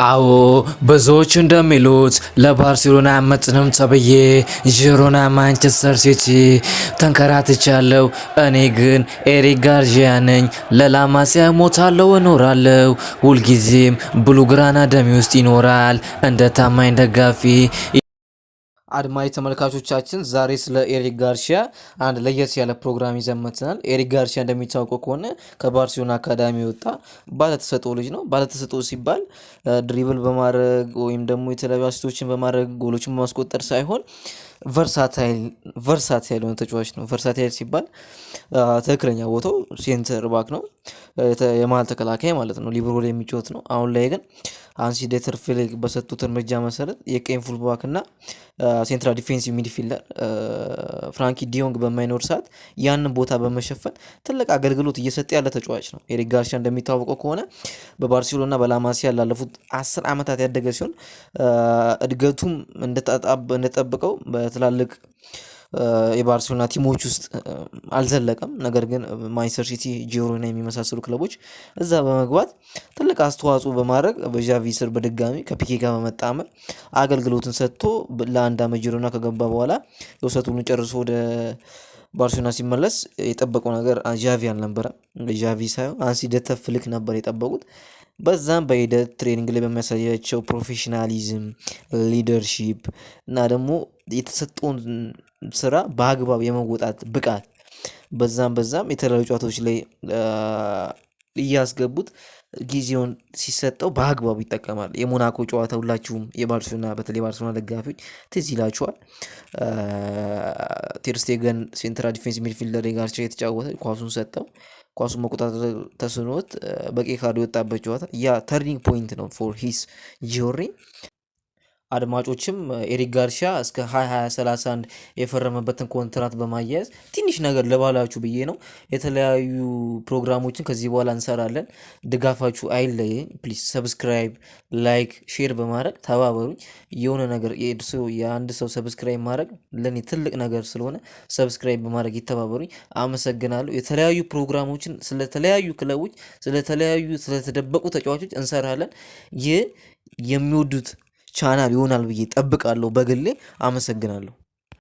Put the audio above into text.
አዎ ብዙዎች እንደሚሉት ለባርሴሎና አያመጥንም ተብዬ ዢሮና ማንቸስተር ሲቲ ተንከራትቻለሁ። እኔ ግን ኤሪክ ጋርሺያ ነኝ። ለላማሲያ ሞታለሁ እኖራለሁ። ሁልጊዜም ብሉግራና ደሜ ውስጥ ይኖራል እንደ ታማኝ ደጋፊ። አድማጭ ተመልካቾቻችን ዛሬ ስለ ኤሪክ ጋርሺያ አንድ ለየት ያለ ፕሮግራም ይዘን መጥተናል። ኤሪክ ጋርሺያ እንደሚታወቀው ከሆነ ከባርሴሎና አካዳሚ የወጣ ባለተሰጥኦ ልጅ ነው። ባለተሰጥኦ ሲባል ድሪብል በማድረግ ወይም ደግሞ የተለያዩ አሲስቶችን በማድረግ ጎሎችን በማስቆጠር ሳይሆን ቨርሳታይል የሆነ ተጫዋች ነው። ቨርሳታይል ሲባል ትክክለኛ ቦታው ሴንተር ባክ ነው፣ የመሀል ተከላካይ ማለት ነው። ሊብሮ ላይ የሚጫወት ነው። አሁን ላይ ግን አንሲ ዴተር ፌሌግ በሰጡት እርምጃ መሰረት የቀኝ ፉልባክ እና ሴንትራል ዲፌንሲቭ ሚድፊልደር ፍራንኪ ዲዮንግ በማይኖር ሰዓት ያንን ቦታ በመሸፈን ትልቅ አገልግሎት እየሰጠ ያለ ተጫዋች ነው። ኤሪክ ጋርሺያ እንደሚታወቀው ከሆነ በባርሴሎና በላማሲያ ላለፉት 10 ዓመታት ያደገ ሲሆን እድገቱም እንደጠበቀው በትላልቅ የባርሴሎና ቲሞች ውስጥ አልዘለቀም። ነገር ግን ማንቸስተር ሲቲ፣ ጂሮና የሚመሳሰሉ ክለቦች እዛ በመግባት ትልቅ አስተዋጽኦ በማድረግ በዣቪ ስር በድጋሚ ከፒኬ ጋር በመጣመር አገልግሎትን ሰጥቶ ለአንድ ዓመት ጂሮና ከገባ በኋላ የውሰቱን ጨርሶ ወደ ባርሴሎና ሲመለስ የጠበቀው ነገር ዣቪ አልነበረም። ዣቪ ሳይሆን አንሲ ዴተር ፍሊክ ነበር የጠበቁት። በዛም በሂደት ትሬኒንግ ላይ በሚያሳያቸው ፕሮፌሽናሊዝም፣ ሊደርሺፕ እና ደግሞ የተሰጠውን ስራ በአግባብ የመወጣት ብቃት በዛም የተለያዩ ጨዋታዎች ላይ እያስገቡት ጊዜውን ሲሰጠው በአግባቡ ይጠቀማል። የሞናኮ ጨዋታ ሁላችሁም የባርሴሎና በተለይ ባርሴሎና ደጋፊዎች ትዝ ይላችኋል። ቴርስቴገን ሴንትራል ዲፌንስ ሚድፊልደር ጋርሺያ የተጫወተ ኳሱን ሰጠው። ኳሱን መቆጣጠር ተስኖት በቀይ ካርድ የወጣበት ጨዋታ ያ ተርኒንግ ፖይንት ነው ፎር ሂስ ጆርኒ። አድማጮችም ኤሪክ ጋርሺያ እስከ 2031 የፈረመበትን ኮንትራት በማያያዝ ትንሽ ነገር ልባላችሁ ብዬ ነው። የተለያዩ ፕሮግራሞችን ከዚህ በኋላ እንሰራለን። ድጋፋችሁ አይለየኝ ፕሊዝ። ሰብስክራይብ፣ ላይክ፣ ሼር በማድረግ ተባበሩኝ። የሆነ ነገር የአንድ ሰው ሰብስክራይብ ማድረግ ለእኔ ትልቅ ነገር ስለሆነ ሰብስክራይብ በማድረግ ይተባበሩኝ። አመሰግናለሁ። የተለያዩ ፕሮግራሞችን ስለተለያዩ ክለቦች፣ ስለተደበቁ ተጫዋቾች እንሰራለን። ይህ የሚወዱት ቻናል ይሆናል ብዬ ጠብቃለሁ። በግሌ አመሰግናለሁ።